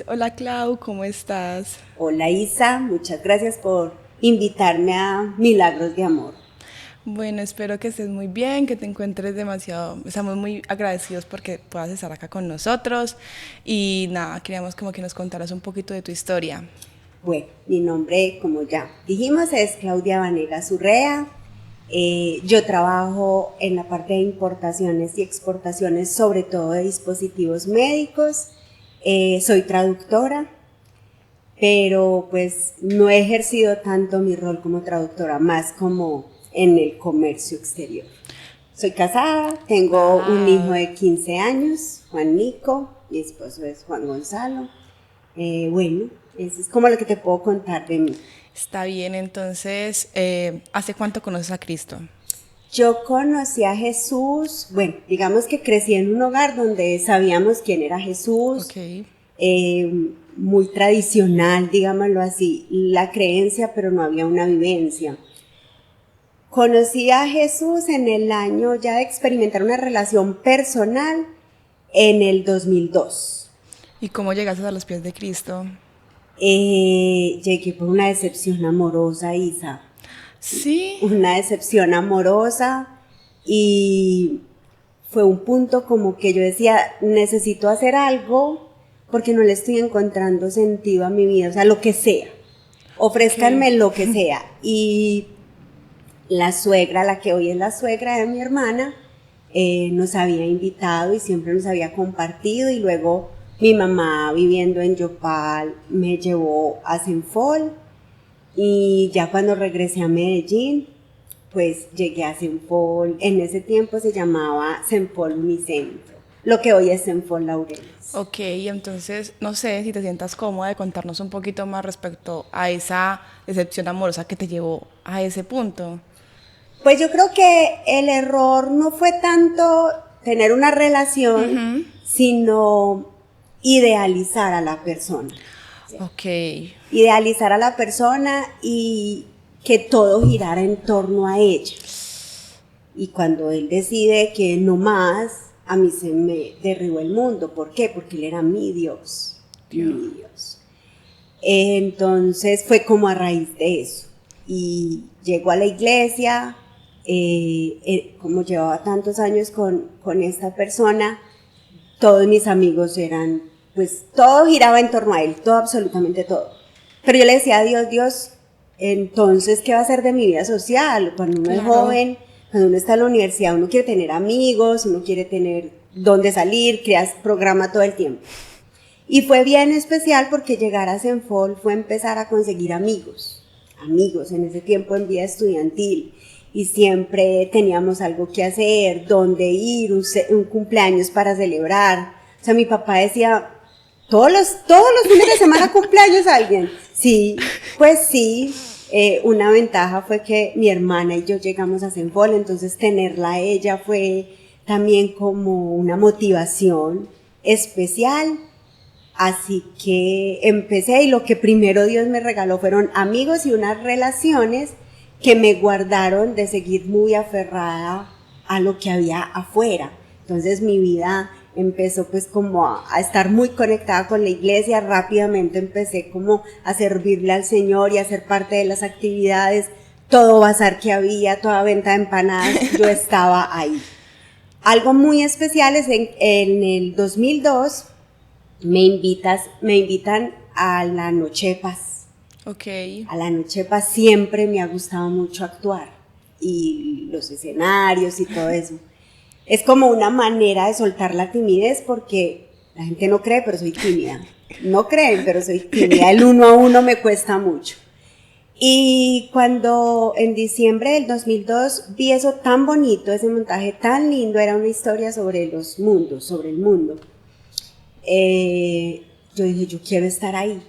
Hola Clau, ¿cómo estás? Hola Isa, muchas gracias por invitarme a Milagros de Amor. Bueno, espero que estés muy bien, que te encuentres demasiado. Estamos muy agradecidos porque puedas estar acá con nosotros. Y nada, queríamos como que nos contaras un poquito de tu historia. Bueno, mi nombre, como ya dijimos, es Claudia Vanegas Urrea. Yo trabajo en la parte de importaciones y exportaciones, sobre todo de dispositivos médicos. Soy traductora, pero pues no he ejercido tanto mi rol como traductora, más como en el comercio exterior. Soy casada, tengo un hijo Wow. de 15 años, Juan Nico, mi esposo es Juan Gonzalo. Bueno, eso es como lo que te puedo contar de mí. Está bien, entonces, ¿hace cuánto conoces a Cristo? Yo conocí a Jesús, bueno, digamos que crecí en un hogar donde sabíamos quién era Jesús, Ok. muy tradicional, digámoslo así, la creencia, pero no había una vivencia. Conocí a Jesús en el año ya de experimentar una relación personal en el 2002. ¿Y cómo llegaste a los pies de Cristo? Llegué por una decepción amorosa, Isa. Sí. Una decepción amorosa y fue un punto como que yo decía, necesito hacer algo porque no le estoy encontrando sentido a mi vida, o sea, lo que sea, Ok. ofrézcanme lo que sea. Y la suegra, la que hoy es la suegra de mi hermana, nos había invitado y siempre nos había compartido y luego mi mamá viviendo en Yopal me llevó a Senfol y ya cuando regresé a Medellín, pues llegué a Senfol, en ese tiempo se llamaba Senfol Unicentro, lo que hoy es Senfol Laureles. Ok, entonces no sé si te sientas cómoda de contarnos un poquito más respecto a esa decepción amorosa que te llevó a ese punto. Pues yo creo que el error no fue tanto tener una relación, sino idealizar a la persona. ¿Cierto? Ok, Idealizar a la persona y que todo girara en torno a ella. Y cuando él decide que no más, a mí se me derribó el mundo. ¿Por qué? Porque él era mi Dios, Dios. mi Dios. Entonces fue como a raíz de eso. Y llegó a la iglesia, como llevaba tantos años con esta persona, todos mis amigos eran, pues todo giraba en torno a él, todo, absolutamente todo. Pero yo le decía a Dios, Dios, entonces, ¿qué va a ser de mi vida social? Cuando uno es Claro. joven, cuando uno está en la universidad, uno quiere tener amigos, uno quiere tener dónde salir, creas programa todo el tiempo. Y fue bien especial porque llegar a Senfol fue empezar a conseguir amigos, amigos en ese tiempo en vida estudiantil. Y siempre teníamos algo que hacer, dónde ir, un cumpleaños para celebrar. O sea, mi papá decía, todos los fines de semana cumpleaños alguien. Sí, pues sí. Una ventaja fue que mi hermana y yo llegamos a Senfol, entonces tenerla a ella fue también como una motivación especial. Así que empecé y lo que primero Dios me regaló fueron amigos y unas relaciones que me guardaron de seguir muy aferrada a lo que había afuera. Entonces mi vida empezó pues como a estar muy conectada con la iglesia, rápidamente empecé como a servirle al Señor y a ser parte de las actividades, todo bazar que había, toda venta de empanadas, yo estaba ahí. Algo muy especial es en el 2002 me invitan a la Noche de Paz. Ok. A la Noche de Paz siempre me ha gustado mucho actuar y los escenarios y todo eso. Es como una manera de soltar la timidez porque la gente no cree, pero soy tímida. No creen, pero soy tímida. El uno a uno me cuesta mucho. Y cuando en diciembre del 2002 vi eso tan bonito, ese montaje tan lindo, era una historia sobre los mundos, sobre el mundo. Yo dije, yo quiero estar ahí,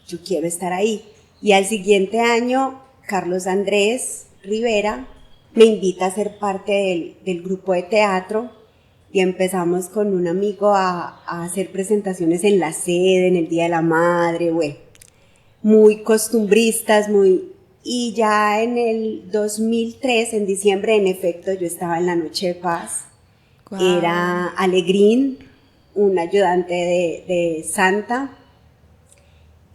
yo quiero estar ahí. Y al siguiente año, Carlos Andrés Rivera me invita a ser parte del grupo de teatro y empezamos con un amigo a hacer presentaciones en la sede, en el Día de la Madre, bueno, muy costumbristas, muy... Y ya en el 2003, en diciembre, en efecto, yo estaba en la Noche de Paz. Wow. Era Alegrín, un ayudante de Santa.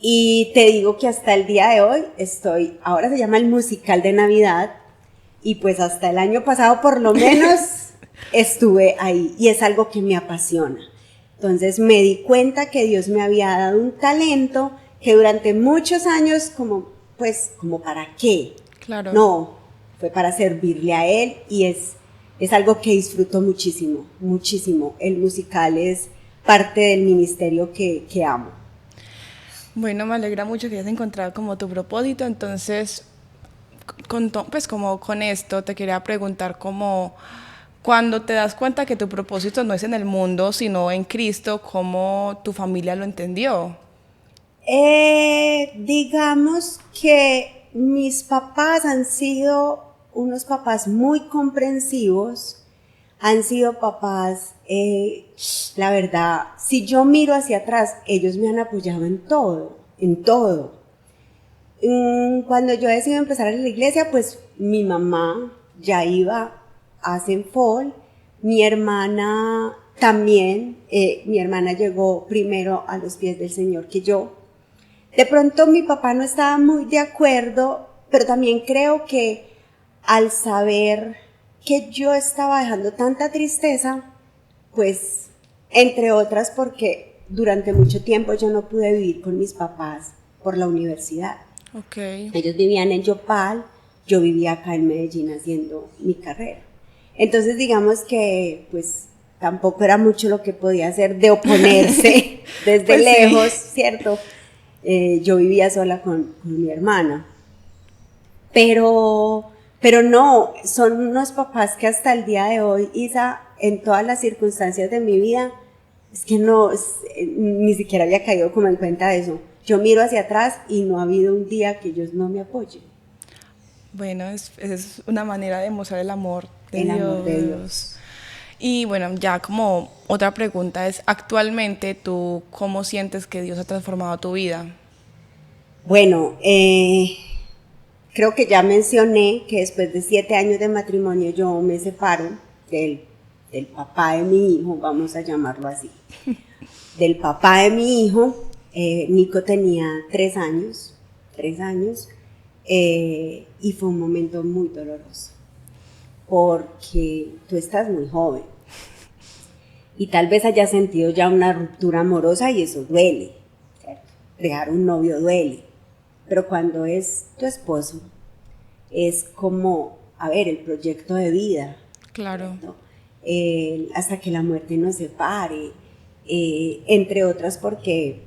Y te digo que hasta el día de hoy ahora se llama el musical de Navidad, y pues hasta el año pasado por lo menos estuve ahí, y es algo que me apasiona. Entonces me di cuenta que Dios me había dado un talento que durante muchos años como para qué. Claro. No, fue para servirle a Él, y es algo que disfruto muchísimo, muchísimo. El musical es parte del ministerio que amo. Bueno, me alegra mucho que hayas encontrado como tu propósito. Entonces, pues como con esto te quería preguntar como cuando te das cuenta que tu propósito no es en el mundo, sino en Cristo, ¿cómo tu familia lo entendió? Digamos que mis papás han sido unos papás muy comprensivos, han sido papás, la verdad, si yo miro hacia atrás, ellos me han apoyado en todo, en todo. Cuando yo decidí empezar en la iglesia, pues mi mamá ya iba a Senfol, mi hermana también, mi hermana llegó primero a los pies del Señor que yo. De pronto mi papá no estaba muy de acuerdo, pero también creo que al saber que yo estaba dejando tanta tristeza, pues entre otras porque durante mucho tiempo yo no pude vivir con mis papás por la universidad. Okay. Ellos vivían en Yopal, yo vivía acá en Medellín haciendo mi carrera. Entonces digamos que pues tampoco era mucho lo que podía hacer de oponerse desde pues lejos, sí. ¿cierto? Yo vivía sola con mi hermana. Pero no, son unos papás que hasta el día de hoy, Isa, en todas las circunstancias de mi vida, es que no, ni siquiera había caído como en cuenta de eso. Yo miro hacia atrás y no ha habido un día que ellos no me apoyen. Bueno, es una manera de mostrar el amor de El Dios. amor de Dios. Y bueno, ya como otra pregunta es, actualmente tú, ¿cómo sientes que Dios ha transformado tu vida? Bueno, creo que ya mencioné que después de 7 años de matrimonio yo me separo del papá de mi hijo, vamos a llamarlo así. Del papá de mi hijo, Nico tenía 3 años, y fue un momento muy doloroso, porque tú estás muy joven y tal vez hayas sentido ya una ruptura amorosa y eso duele, ¿cierto? Dejar un novio duele, pero cuando es tu esposo es como, a ver, el proyecto de vida. Claro. Hasta que la muerte nos separe, entre otras porque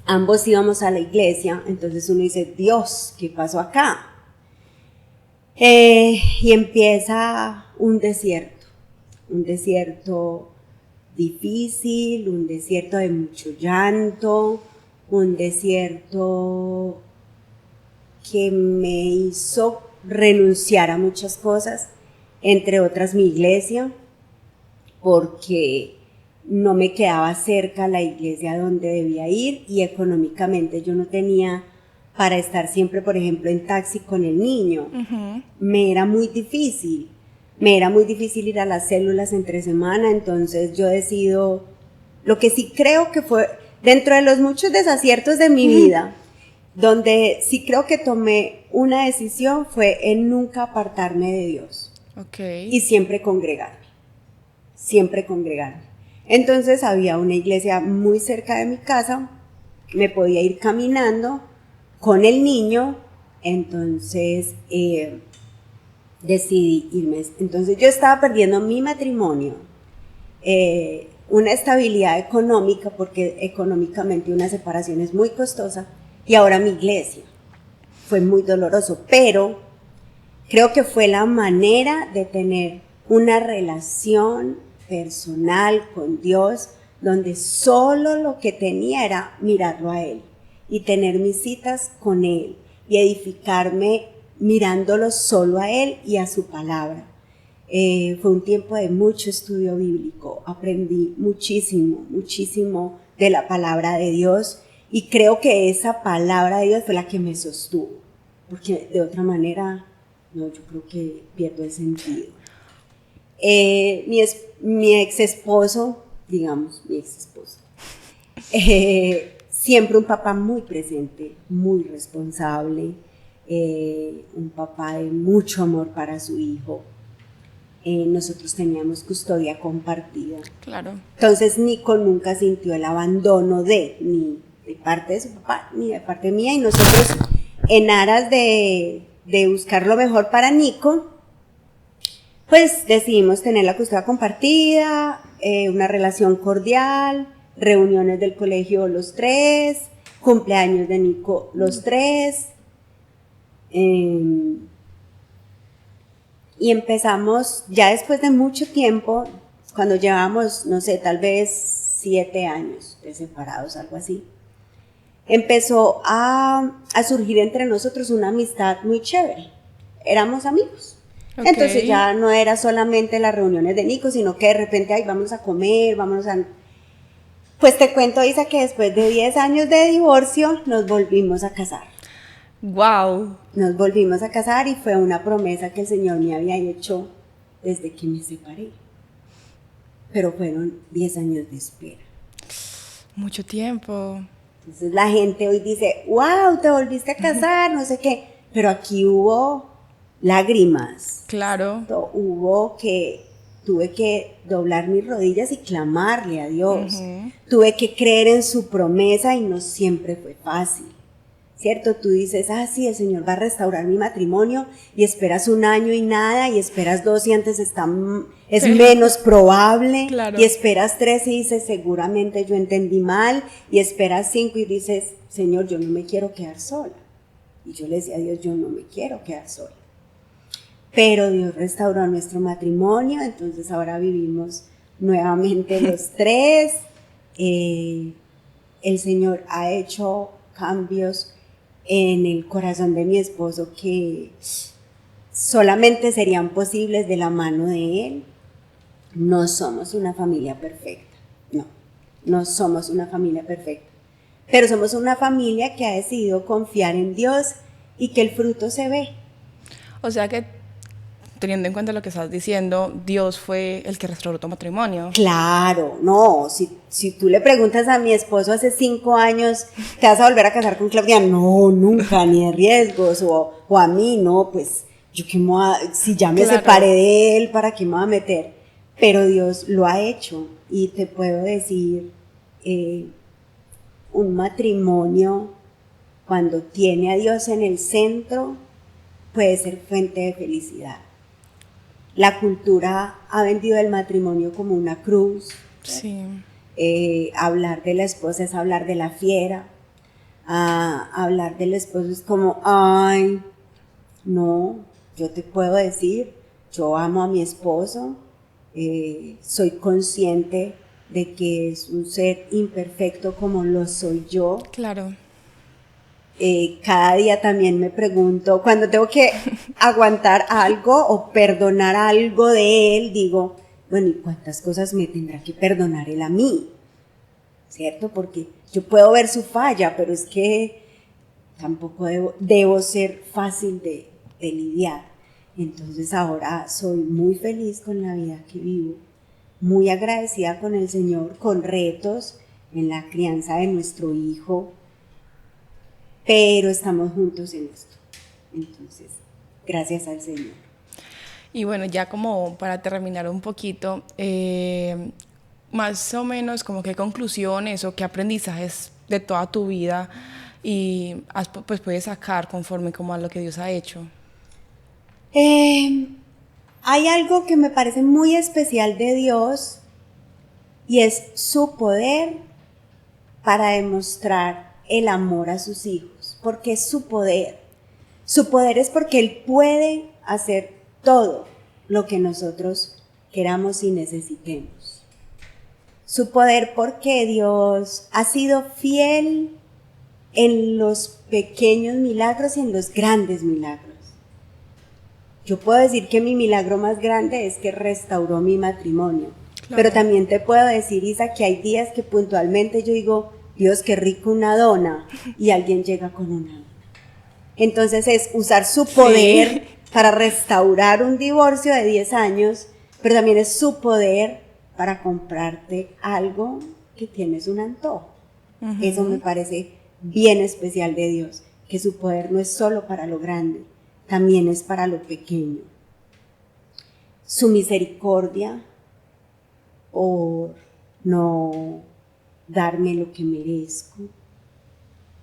ambos íbamos a la iglesia, entonces uno dice, Dios, ¿qué pasó acá? Y empieza un desierto difícil, un desierto de mucho llanto, un desierto que me hizo renunciar a muchas cosas, entre otras mi iglesia, porque no me quedaba cerca la iglesia donde debía ir y económicamente yo no tenía para estar siempre, por ejemplo, en taxi con el niño. Me era muy difícil ir a las células entre semana, entonces yo decido, lo que sí creo que fue, dentro de los muchos desaciertos de mi vida, donde sí creo que tomé una decisión fue en nunca apartarme de Dios. Okay. Y siempre congregarme. Entonces había una iglesia muy cerca de mi casa, me podía ir caminando con el niño, entonces decidí irme. Entonces yo estaba perdiendo mi matrimonio, una estabilidad económica, porque económicamente una separación es muy costosa, y ahora mi iglesia. Fue muy doloroso, pero creo que fue la manera de tener una relación personal con Dios, donde solo lo que tenía era mirarlo a Él y tener mis citas con Él y edificarme mirándolo solo a Él y a su palabra. Fue un tiempo de mucho estudio bíblico, aprendí muchísimo de la palabra de Dios, y creo que esa palabra de Dios fue la que me sostuvo, porque de otra manera, no, yo creo que pierdo el sentido. Mi ex esposo, siempre un papá muy presente, muy responsable, un papá de mucho amor para su hijo. Nosotros teníamos custodia compartida. Claro. Entonces Nico nunca sintió el abandono ni de parte de su papá, ni de parte mía, y nosotros en aras de buscar lo mejor para Nico, pues decidimos tener la custodia compartida, una relación cordial, reuniones del colegio los tres, cumpleaños de Nico los tres, y empezamos ya después de mucho tiempo, cuando llevamos, no sé, tal vez 7 años de separados, algo así, empezó a surgir entre nosotros una amistad muy chévere. Éramos amigos. Okay. Entonces ya no era solamente las reuniones de Nico, sino que de repente, ay, vamos a comer, vamos a... Pues te cuento, Isa, que después de 10 años de divorcio nos volvimos a casar. ¡Wow! Nos volvimos a casar y fue una promesa que el Señor me había hecho desde que me separé. Pero fueron 10 años de espera. Mucho tiempo. Entonces la gente hoy dice, wow, te volviste a casar, no sé qué. Pero aquí hubo lágrimas. Claro. Tuve que doblar mis rodillas y clamarle a Dios. Tuve que creer en su promesa y no siempre fue fácil. ¿Cierto? Tú dices, sí, el Señor va a restaurar mi matrimonio, y esperas 1 año y nada, y esperas 2 y antes es menos probable, claro. Y esperas 3 y dices, seguramente yo entendí mal, y esperas 5 y dices, Señor, yo no me quiero quedar sola. Y yo le decía a Dios, yo no me quiero quedar sola. Pero Dios restauró nuestro matrimonio, entonces ahora vivimos nuevamente los tres. El Señor ha hecho cambios en el corazón de mi esposo que solamente serían posibles de la mano de Él. No somos una familia perfecta, no somos una familia perfecta, pero somos una familia que ha decidido confiar en Dios y que el fruto se ve. O sea que, teniendo en cuenta lo que estás diciendo, Dios fue el que restauró tu matrimonio. Claro, no, si tú le preguntas a mi esposo hace 5 años, ¿te vas a volver a casar con Claudia? No, nunca, ni de riesgos, o a mí, no, pues, yo qué me voy a, si ya me separé de él, ¿para qué me voy a meter? Pero Dios lo ha hecho, y te puedo decir, un matrimonio, cuando tiene a Dios en el centro, puede ser fuente de felicidad. La cultura ha vendido el matrimonio como una cruz. Sí. Hablar de la esposa es hablar de la fiera. Hablar del esposo es como, ay, no, yo te puedo decir, yo amo a mi esposo, soy consciente de que es un ser imperfecto como lo soy yo. Claro. Cada día también me pregunto, cuando tengo que aguantar algo o perdonar algo de él, digo, bueno, ¿y cuántas cosas me tendrá que perdonar él a mí? ¿Cierto? Porque yo puedo ver su falla, pero es que tampoco debo ser fácil de lidiar. Entonces ahora soy muy feliz con la vida que vivo, muy agradecida con el Señor, con retos en la crianza de nuestro hijo, pero estamos juntos en esto. Entonces, gracias al Señor. Y bueno, ya como para terminar un poquito, más o menos como qué conclusiones o qué aprendizajes de toda tu vida pues puedes sacar conforme como a lo que Dios ha hecho. Hay algo que me parece muy especial de Dios, y es su poder para demostrar el amor a sus hijos, porque es su poder. Su poder es porque Él puede hacer todo lo que nosotros queramos y necesitemos. Su poder porque Dios ha sido fiel en los pequeños milagros y en los grandes milagros. Yo puedo decir que mi milagro más grande es que restauró mi matrimonio, claro. Pero también te puedo decir, Isa, que hay días que puntualmente yo digo, Dios, qué rico una dona, y alguien llega con una dona. Entonces es usar su poder para restaurar un divorcio de 10 años, pero también es su poder para comprarte algo que tienes un antojo. Eso me parece bien especial de Dios, que su poder no es solo para lo grande, también es para lo pequeño. Su misericordia por no darme lo que merezco.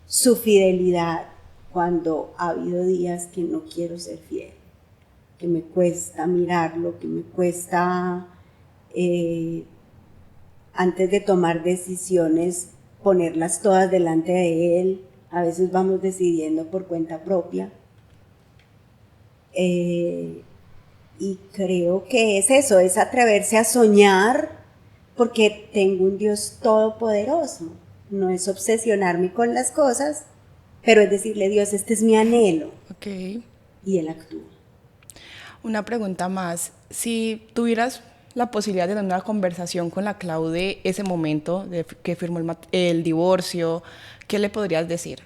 Su fidelidad cuando ha habido días que no quiero ser fiel, que me cuesta mirarlo, que me cuesta antes de tomar decisiones ponerlas todas delante de Él. A veces vamos decidiendo por cuenta propia. Y creo que es eso, es atreverse a soñar, porque tengo un Dios todopoderoso. No es obsesionarme con las cosas, pero es decirle, Dios, este es mi anhelo. Ok. Y Él actúa. Una pregunta más. Si tuvieras la posibilidad de tener una conversación con la Clau de ese momento, de que firmó el divorcio, ¿qué le podrías decir?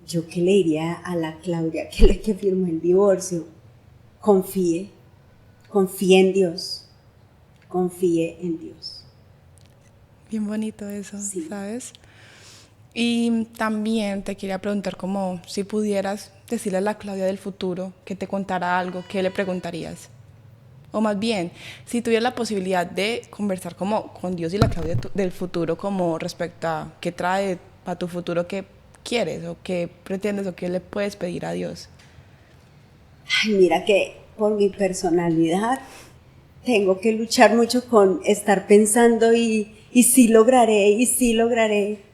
Yo qué le diría a la Claudia que firmó el divorcio: confíe en Dios, confíe en Dios. Bien bonito eso, Sí. ¿sabes? Y también te quería preguntar como si pudieras decirle a la Claudia del futuro que te contara algo, ¿qué le preguntarías? O más bien, si tuvieras la posibilidad de conversar como con Dios y la Claudia del futuro como respecto a qué trae para tu futuro, qué quieres o qué pretendes o qué le puedes pedir a Dios. Ay, mira que por mi personalidad tengo que luchar mucho con estar pensando y sí lograré, y sí lograré.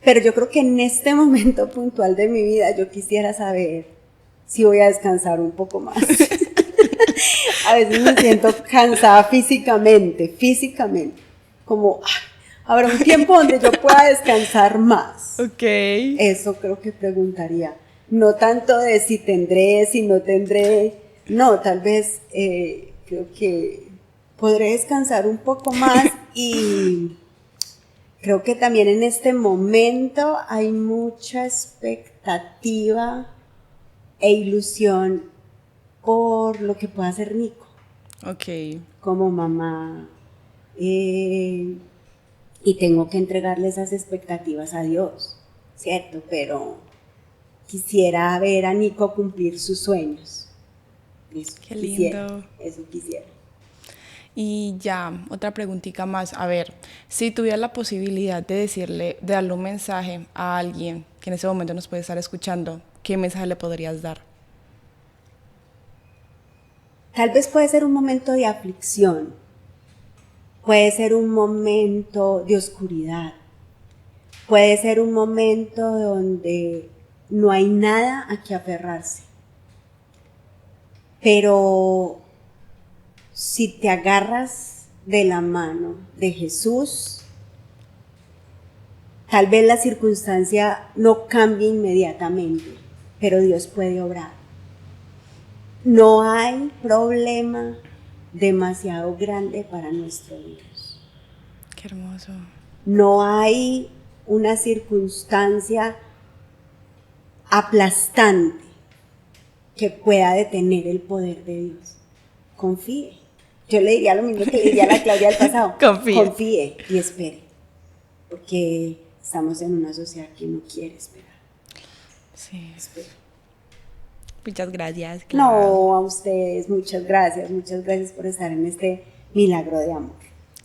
Pero yo creo que en este momento puntual de mi vida yo quisiera saber si voy a descansar un poco más. A veces me siento cansada físicamente, como habrá un tiempo donde yo pueda descansar más. Ok. Eso creo que preguntaría. No tanto de si tendré, si no tendré. No, tal vez creo que podré descansar un poco más, y creo que también en este momento hay mucha expectativa e ilusión por lo que pueda hacer Nico Ok. como mamá, y tengo que entregarle esas expectativas a Dios, ¿cierto? Pero quisiera ver a Nico cumplir sus sueños. Eso Qué quisiera, lindo. eso quisiera. Y ya, otra preguntita más. A ver, si tuvieras la posibilidad de decirle, de darle un mensaje a alguien que en ese momento nos puede estar escuchando, ¿qué mensaje le podrías dar? Tal vez puede ser un momento de aflicción, puede ser un momento de oscuridad, puede ser un momento donde no hay nada a que aferrarse. Pero si te agarras de la mano de Jesús, tal vez la circunstancia no cambie inmediatamente, pero Dios puede obrar. No hay problema demasiado grande para nuestro Dios. Qué hermoso. No hay una circunstancia aplastante que pueda detener el poder de Dios. Confíe. Yo le diría lo mismo que le diría a la Claudia del pasado. Confíe. Confíe y espere. Porque estamos en una sociedad que no quiere esperar. Sí. Espere. Muchas gracias, Clau. No, a ustedes, muchas gracias por estar en este milagro de amor.